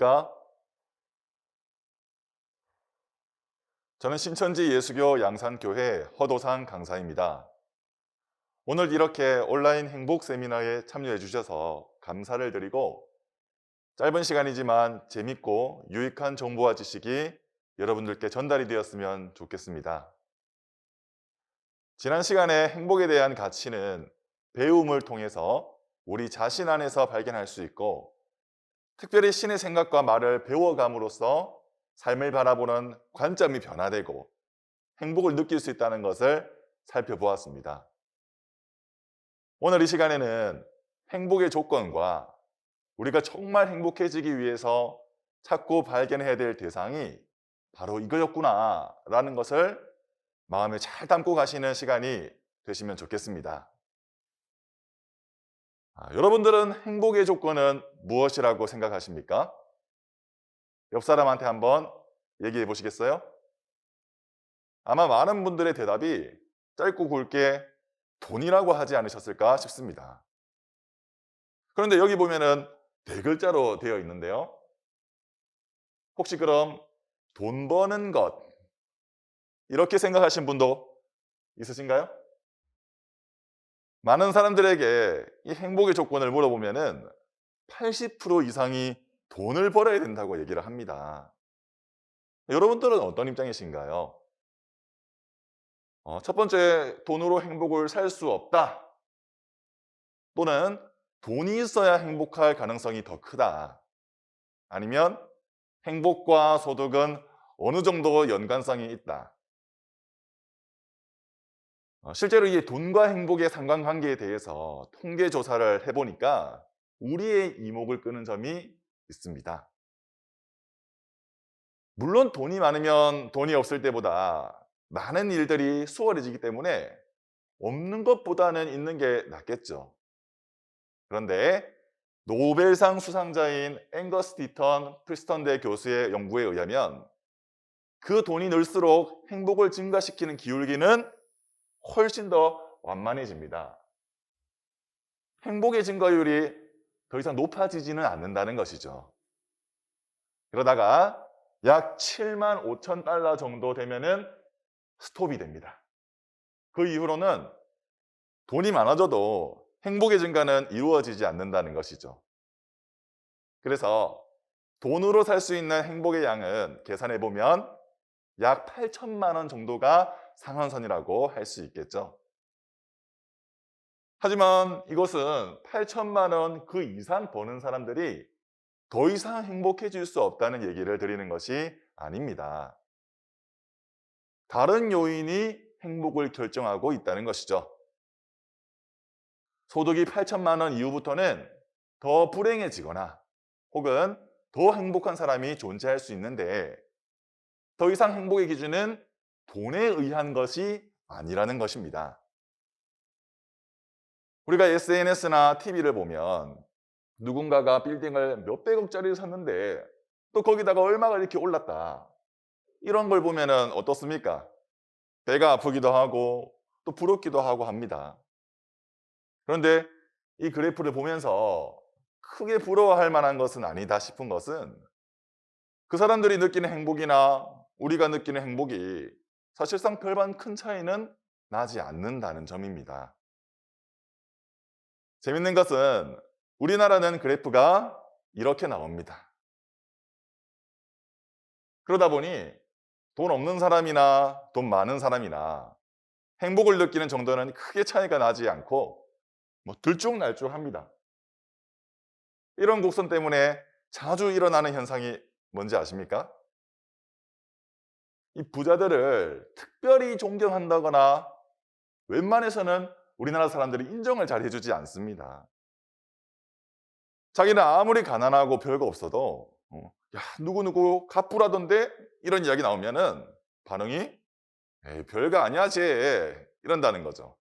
안녕하십니까? 저는 신천지 예수교 양산교회 허도상 강사입니다. 오늘 이렇게 온라인 행복 세미나에 참여해 주셔서 감사를 드리고 짧은 시간이지만 재밌고 유익한 정보와 지식이 여러분들께 전달이 되었으면 좋겠습니다. 지난 시간에 행복에 대한 가치는 배움을 통해서 우리 자신 안에서 발견할 수 있고 특별히 신의 생각과 말을 배워감으로써 삶을 바라보는 관점이 변화되고 행복을 느낄 수 있다는 것을 살펴보았습니다. 오늘 이 시간에는 행복의 조건과 우리가 정말 행복해지기 위해서 찾고 발견해야 될 대상이 바로 이거였구나 라는 것을 마음에 잘 담고 가시는 시간이 되시면 좋겠습니다. 여러분들은 행복의 조건은 무엇이라고 생각하십니까? 옆 사람한테 한번 얘기해 보시겠어요? 아마 많은 분들의 대답이 짧고 굵게 돈이라고 하지 않으셨을까 싶습니다. 그런데 여기 보면은 네 글자로 되어 있는데요. 혹시 그럼 돈 버는 것 이렇게 생각하신 분도 있으신가요? 많은 사람들에게 이 행복의 조건을 물어보면은 80% 이상이 돈을 벌어야 된다고 얘기를 합니다. 여러분들은 어떤 입장이신가요? 첫 번째, 돈으로 행복을 살 수 없다. 또는 돈이 있어야 행복할 가능성이 더 크다. 아니면 행복과 소득은 어느 정도 연관성이 있다. 실제로 이 돈과 행복의 상관관계에 대해서 통계 조사를 해보니까 우리의 이목을 끄는 점이 있습니다. 물론 돈이 많으면 돈이 없을 때보다 많은 일들이 수월해지기 때문에 없는 것보다는 있는 게 낫겠죠. 그런데 노벨상 수상자인 앵거스 디턴 프리스턴대 교수의 연구에 의하면 그 돈이 늘수록 행복을 증가시키는 기울기는 훨씬 더 완만해집니다. 행복의 증가율이 더 이상 높아지지는 않는다는 것이죠. 그러다가 약 7만 5천 달러 정도 되면은 스톱이 됩니다. 그 이후로는 돈이 많아져도 행복의 증가는 이루어지지 않는다는 것이죠. 그래서 돈으로 살 수 있는 행복의 양은 계산해 보면 약 8천만 원 정도가 상한선이라고 할 수 있겠죠. 하지만 이것은 8천만 원 그 이상 버는 사람들이 더 이상 행복해질 수 없다는 얘기를 드리는 것이 아닙니다. 다른 요인이 행복을 결정하고 있다는 것이죠. 소득이 8천만 원 이후부터는 더 불행해지거나 혹은 더 행복한 사람이 존재할 수 있는데 더 이상 행복의 기준은 돈에 의한 것이 아니라는 것입니다. 우리가 SNS나 TV를 보면 누군가가 빌딩을 몇백억짜리를 샀는데 또 거기다가 얼마가 이렇게 올랐다. 이런 걸 보면은 어떻습니까? 배가 아프기도 하고 또 부럽기도 하고 합니다. 그런데 이 그래프를 보면서 크게 부러워할 만한 것은 아니다 싶은 것은 그 사람들이 느끼는 행복이나 우리가 느끼는 행복이 사실상 별반 큰 차이는 나지 않는다는 점입니다. 재밌는 것은 우리나라는 그래프가 이렇게 나옵니다. 그러다 보니 돈 없는 사람이나 돈 많은 사람이나 행복을 느끼는 정도는 크게 차이가 나지 않고 들쭉날쭉합니다. 이런 곡선 때문에 자주 일어나는 현상이 뭔지 아십니까? 이 부자들을 특별히 존경한다거나 웬만해서는 우리나라 사람들이 인정을 잘 해주지 않습니다. 자기는 아무리 가난하고 별거 없어도 야 누구누구 갑부라던데 이런 이야기 나오면은 반응이 에이, 별거 아니야 쟤 이런다는 거죠.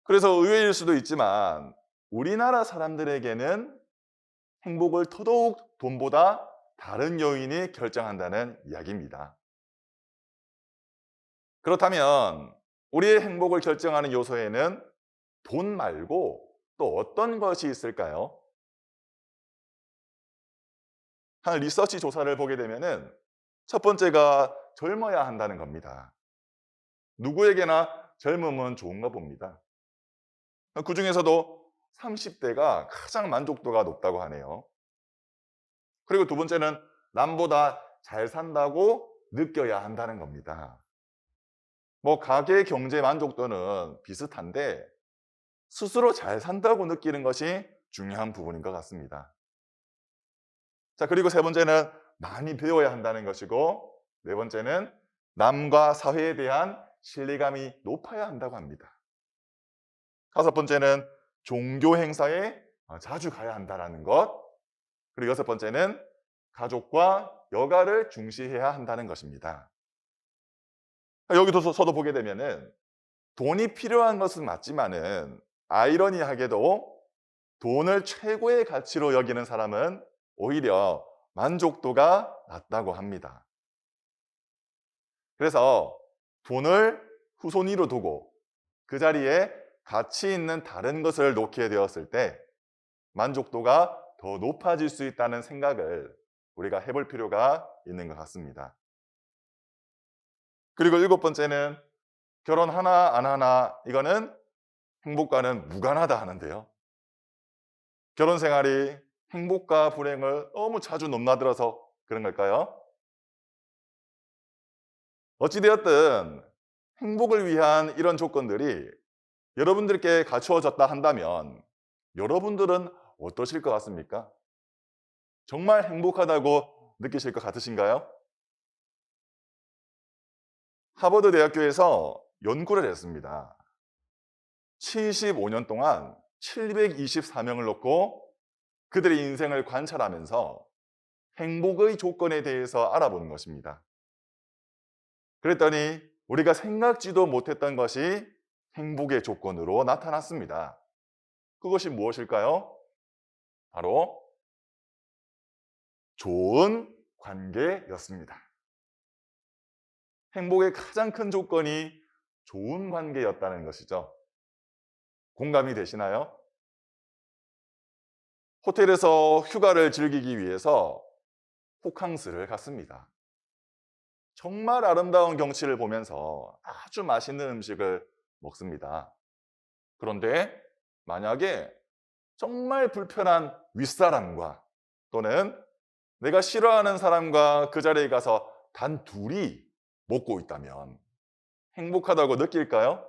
그래서 의외일 수도 있지만 우리나라 사람들에게는 행복을 더더욱 돈보다 다른 요인이 결정한다는 이야기입니다. 그렇다면 우리의 행복을 결정하는 요소에는 돈 말고 또 어떤 것이 있을까요? 한 리서치 조사를 보게 되면은 첫 번째가 젊어야 한다는 겁니다. 누구에게나 젊음은 좋은가 봅니다. 그중에서도 30대가 가장 만족도가 높다고 하네요. 그리고 두 번째는 남보다 잘 산다고 느껴야 한다는 겁니다. 뭐 가계 경제 만족도는 비슷한데 스스로 잘 산다고 느끼는 것이 중요한 부분인 것 같습니다. 자, 그리고 세 번째는 많이 배워야 한다는 것이고, 네 번째는 남과 사회에 대한 신뢰감이 높아야 한다고 합니다. 다섯 번째는 종교 행사에 자주 가야 한다는 것. 그리고 여섯 번째는 가족과 여가를 중시해야 한다는 것입니다. 여기서도 보게 되면은 돈이 필요한 것은 맞지만은 아이러니하게도 돈을 최고의 가치로 여기는 사람은 오히려 만족도가 낮다고 합니다. 그래서 돈을 후손위로 두고 그 자리에 가치 있는 다른 것을 놓게 되었을 때 만족도가 더 높아질 수 있다는 생각을 우리가 해볼 필요가 있는 것 같습니다. 그리고 일곱 번째는 결혼하나 안 하나 이거는 행복과는 무관하다 하는데요. 결혼 생활이 행복과 불행을 너무 자주 넘나들어서 그런 걸까요? 어찌되었든 행복을 위한 이런 조건들이 여러분들께 갖추어졌다 한다면 여러분들은 어떠실 것 같습니까? 정말 행복하다고 느끼실 것 같으신가요? 하버드 대학교에서 연구를 했습니다. 75년 동안 724명을 놓고 그들의 인생을 관찰하면서 행복의 조건에 대해서 알아보는 것입니다. 그랬더니 우리가 생각지도 못했던 것이 행복의 조건으로 나타났습니다. 그것이 무엇일까요? 바로 좋은 관계였습니다. 행복의 가장 큰 조건이 좋은 관계였다는 것이죠. 공감이 되시나요? 호텔에서 휴가를 즐기기 위해서 호캉스를 갔습니다. 정말 아름다운 경치를 보면서 아주 맛있는 음식을 먹습니다. 그런데 만약에 정말 불편한 윗사람과 또는 내가 싫어하는 사람과 그 자리에 가서 단 둘이 먹고 있다면 행복하다고 느낄까요?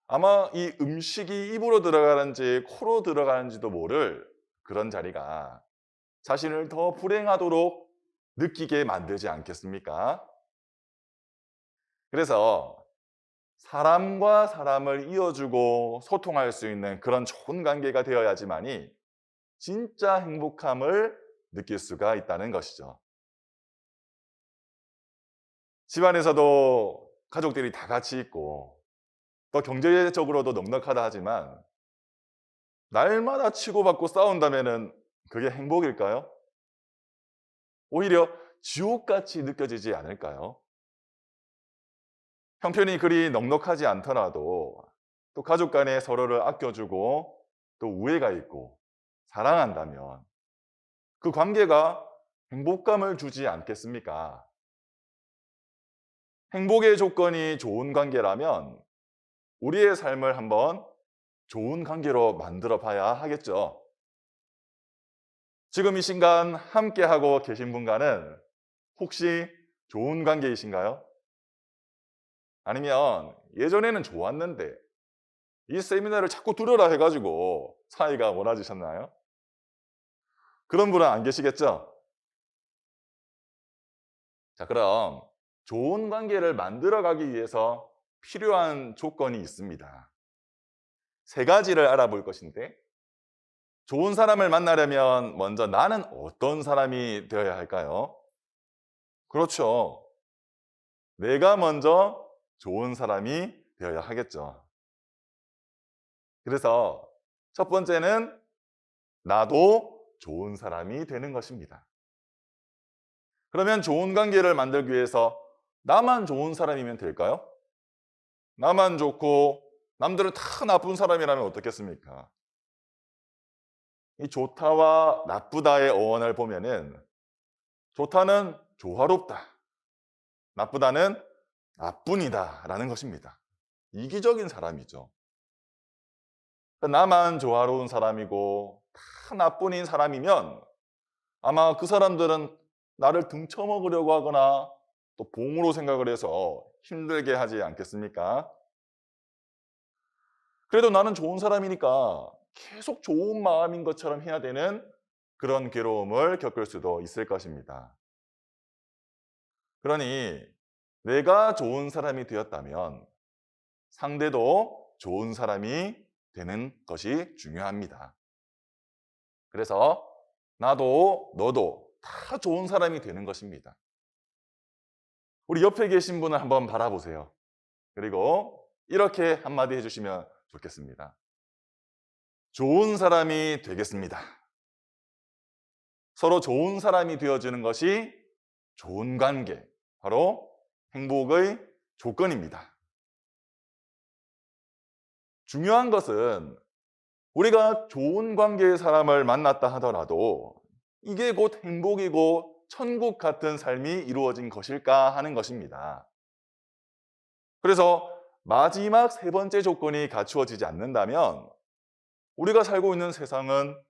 아마 이 음식이 입으로 들어가는지 코로 들어가는지도 모를 그런 자리가 자신을 더 불행하도록 느끼게 만들지 않겠습니까? 그래서 사람과 사람을 이어주고 소통할 수 있는 그런 좋은 관계가 되어야지만이 진짜 행복함을 느낄 수가 있다는 것이죠. 집안에서도 가족들이 다 같이 있고 또 경제적으로도 넉넉하다 하지만 날마다 치고받고 싸운다면은 그게 행복일까요? 오히려 지옥같이 느껴지지 않을까요? 형편이 그리 넉넉하지 않더라도 또 가족 간에 서로를 아껴주고 또 우애가 있고 사랑한다면 그 관계가 행복감을 주지 않겠습니까? 행복의 조건이 좋은 관계라면 우리의 삶을 한번 좋은 관계로 만들어 봐야 하겠죠. 지금 이 순간 함께하고 계신 분과는 혹시 좋은 관계이신가요? 아니면 예전에는 좋았는데 이 세미나를 자꾸 들으라 해가지고 사이가 멀어지셨나요? 그런 분은 안 계시겠죠? 자, 그럼 좋은 관계를 만들어가기 위해서 필요한 조건이 있습니다. 세 가지를 알아볼 것인데 좋은 사람을 만나려면 먼저 나는 어떤 사람이 되어야 할까요? 그렇죠. 내가 먼저 좋은 사람이 되어야 하겠죠. 그래서 첫 번째는 나도 좋은 사람이 되는 것입니다. 그러면 좋은 관계를 만들기 위해서 나만 좋은 사람이면 될까요? 나만 좋고 남들은 다 나쁜 사람이라면 어떻겠습니까? 이 좋다와 나쁘다의 어원을 보면은 좋다는 조화롭다, 나쁘다는 나뿐이다라는 것입니다. 이기적인 사람이죠. 그러니까 나만 조화로운 사람이고 다 나뿐인 사람이면 아마 그 사람들은 나를 등쳐먹으려고 하거나 또 봉으로 생각을 해서 힘들게 하지 않겠습니까? 그래도 나는 좋은 사람이니까 계속 좋은 마음인 것처럼 해야 되는 그런 괴로움을 겪을 수도 있을 것입니다. 그러니 내가 좋은 사람이 되었다면 상대도 좋은 사람이 되는 것이 중요합니다. 그래서 나도 너도 다 좋은 사람이 되는 것입니다. 우리 옆에 계신 분을 한번 바라보세요. 그리고 이렇게 한마디 해주시면 좋겠습니다. 좋은 사람이 되겠습니다. 서로 좋은 사람이 되어주는 것이 좋은 관계, 바로 행복의 조건입니다. 중요한 것은 우리가 좋은 관계의 사람을 만났다 하더라도 이게 곧 행복이고 천국 같은 삶이 이루어진 것일까 하는 것입니다. 그래서 마지막 세 번째 조건이 갖추어지지 않는다면 우리가 살고 있는 세상은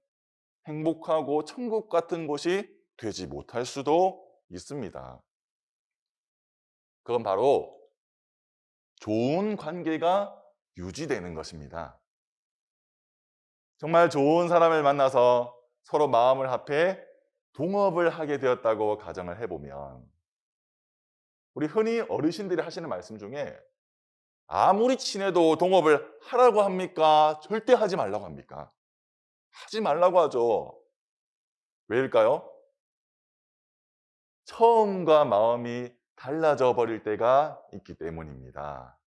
행복하고 천국 같은 곳이 되지 못할 수도 있습니다. 그건 바로 좋은 관계가 유지되는 것입니다. 정말 좋은 사람을 만나서 서로 마음을 합해 동업을 하게 되었다고 가정을 해보면 우리 흔히 어르신들이 하시는 말씀 중에 아무리 친해도 동업을 하라고 합니까? 절대 하지 말라고 합니까? 하지 말라고 하죠. 왜일까요? 처음과 마음이 달라져 버릴 때가 있기 때문입니다.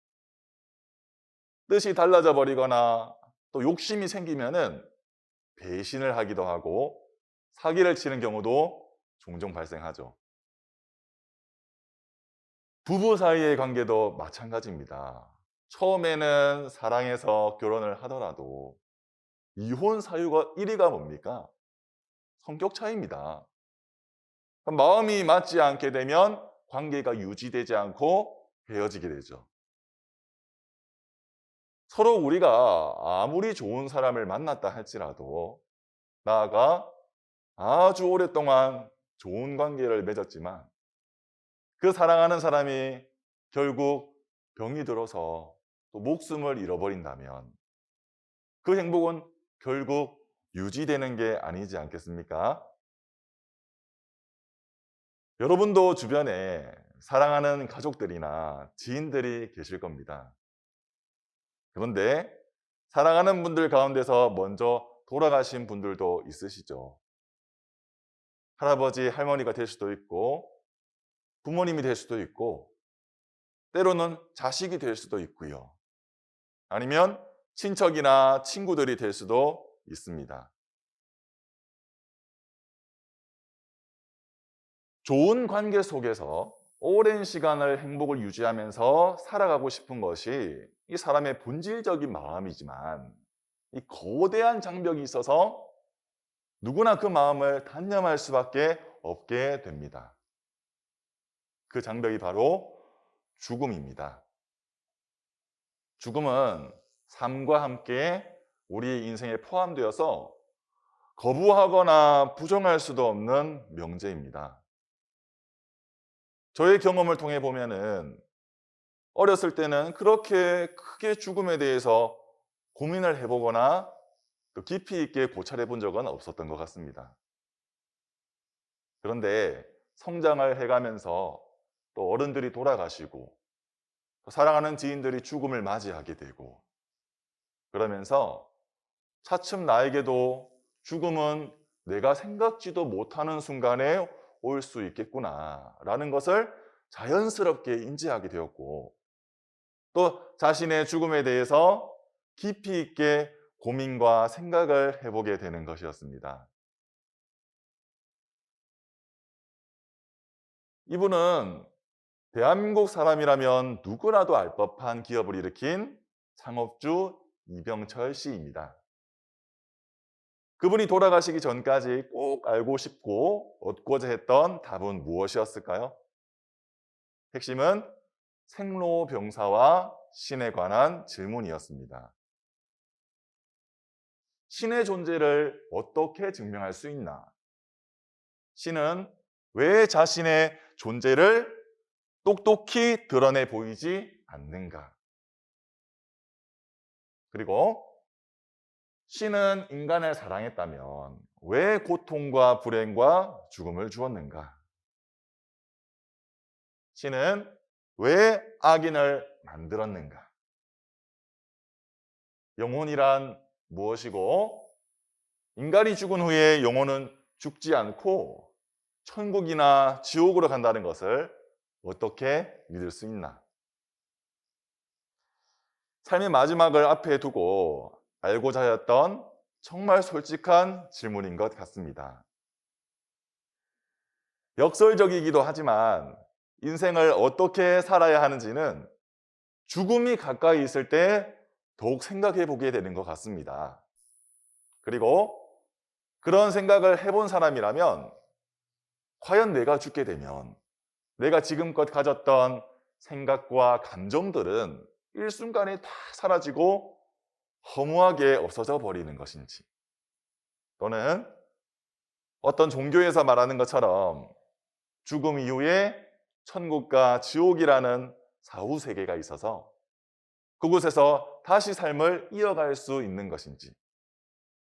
뜻이 달라져 버리거나 또 욕심이 생기면은 배신을 하기도 하고 사기를 치는 경우도 종종 발생하죠. 부부 사이의 관계도 마찬가지입니다. 처음에는 사랑해서 결혼을 하더라도 이혼 사유가 1위가 뭡니까? 성격 차이입니다. 마음이 맞지 않게 되면 관계가 유지되지 않고 헤어지게 되죠. 서로 우리가 아무리 좋은 사람을 만났다 할지라도 나아가 아주 오랫동안 좋은 관계를 맺었지만 그 사랑하는 사람이 결국 병이 들어서 또 목숨을 잃어버린다면 그 행복은 결국 유지되는 게 아니지 않겠습니까? 여러분도 주변에 사랑하는 가족들이나 지인들이 계실 겁니다. 그런데 사랑하는 분들 가운데서 먼저 돌아가신 분들도 있으시죠. 할아버지, 할머니가 될 수도 있고 부모님이 될 수도 있고 때로는 자식이 될 수도 있고요. 아니면 친척이나 친구들이 될 수도 있습니다. 좋은 관계 속에서 오랜 시간을 행복을 유지하면서 살아가고 싶은 것이 이 사람의 본질적인 마음이지만 이 거대한 장벽이 있어서 누구나 그 마음을 단념할 수밖에 없게 됩니다. 그 장벽이 바로 죽음입니다. 죽음은 삶과 함께 우리 인생에 포함되어서 거부하거나 부정할 수도 없는 명제입니다. 저의 경험을 통해 보면은 어렸을 때는 그렇게 크게 죽음에 대해서 고민을 해보거나 또 깊이 있게 고찰해 본 적은 없었던 것 같습니다. 그런데 성장을 해가면서 또 어른들이 돌아가시고 또 사랑하는 지인들이 죽음을 맞이하게 되고 그러면서 차츰 나에게도 죽음은 내가 생각지도 못하는 순간에 올 수 있겠구나라는 것을 자연스럽게 인지하게 되었고 또 자신의 죽음에 대해서 깊이 있게 고민과 생각을 해보게 되는 것이었습니다. 이분은 대한민국 사람이라면 누구라도 알 법한 기업을 일으킨 창업주 이병철 씨입니다. 그분이 돌아가시기 전까지 꼭 알고 싶고 얻고자 했던 답은 무엇이었을까요? 핵심은 생로병사와 신에 관한 질문이었습니다. 신의 존재를 어떻게 증명할 수 있나? 신은 왜 자신의 존재를 똑똑히 드러내 보이지 않는가? 그리고 신은 인간을 사랑했다면 왜 고통과 불행과 죽음을 주었는가? 신은 왜 악인을 만들었는가? 영혼이란 무엇이고 인간이 죽은 후에 영혼은 죽지 않고 천국이나 지옥으로 간다는 것을 어떻게 믿을 수 있나? 삶의 마지막을 앞에 두고 알고자 하였던 정말 솔직한 질문인 것 같습니다. 역설적이기도 하지만 인생을 어떻게 살아야 하는지는 죽음이 가까이 있을 때 더욱 생각해 보게 되는 것 같습니다. 그리고 그런 생각을 해본 사람이라면 과연 내가 죽게 되면 내가 지금껏 가졌던 생각과 감정들은 일순간에 다 사라지고 허무하게 없어져 버리는 것인지, 또는 어떤 종교에서 말하는 것처럼 죽음 이후에 천국과 지옥이라는 사후 세계가 있어서 그곳에서 다시 삶을 이어갈 수 있는 것인지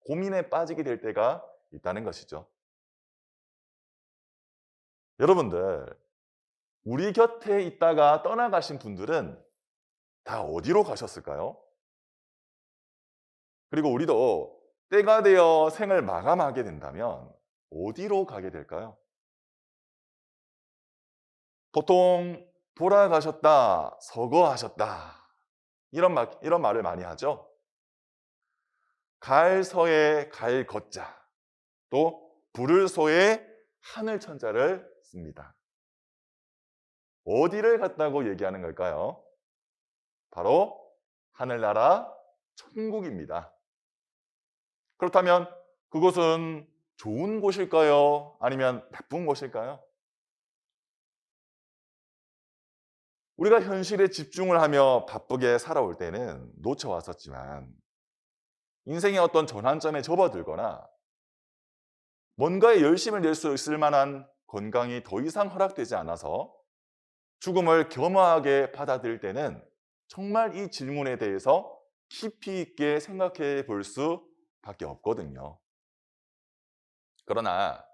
고민에 빠지게 될 때가 있다는 것이죠. 여러분들, 우리 곁에 있다가 떠나가신 분들은 다 어디로 가셨을까요? 그리고 우리도 때가 되어 생을 마감하게 된다면 어디로 가게 될까요? 보통 돌아가셨다, 서거하셨다 이런 말을 많이 하죠. 갈 서에 갈 거자, 또 부를 소에 하늘 천자를 씁니다. 어디를 갔다고 얘기하는 걸까요? 바로 하늘나라 천국입니다. 그렇다면 그곳은 좋은 곳일까요? 아니면 나쁜 곳일까요? 우리가 현실에 집중을 하며 바쁘게 살아올 때는 놓쳐왔었지만 인생의 어떤 전환점에 접어들거나 뭔가에 열심을 낼 수 있을 만한 건강이 더 이상 허락되지 않아서 죽음을 겸허하게 받아들일 때는 정말 이 질문에 대해서 깊이 있게 생각해 볼 수밖에 없거든요. 그러나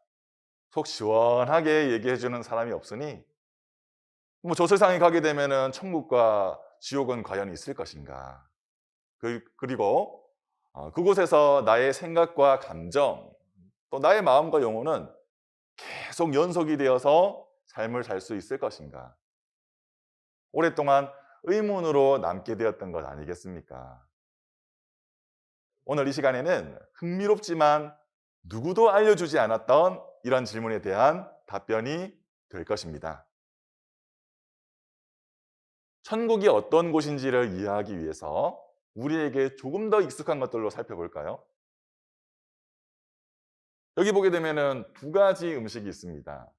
속 시원하게 얘기해 주는 사람이 없으니 저 세상에 가게 되면은 천국과 지옥은 과연 있을 것인가? 그리고 그곳에서 나의 생각과 감정, 또 나의 마음과 영혼은 계속 연속이 되어서 삶을 살 수 있을 것인가? 오랫동안 의문으로 남게 되었던 것 아니겠습니까? 오늘 이 시간에는 흥미롭지만 누구도 알려주지 않았던 이런 질문에 대한 답변이 될 것입니다. 천국이 어떤 곳인지를 이해하기 위해서 우리에게 조금 더 익숙한 것들로 살펴볼까요? 여기 보게 되면 두 가지 음식이 있습니다.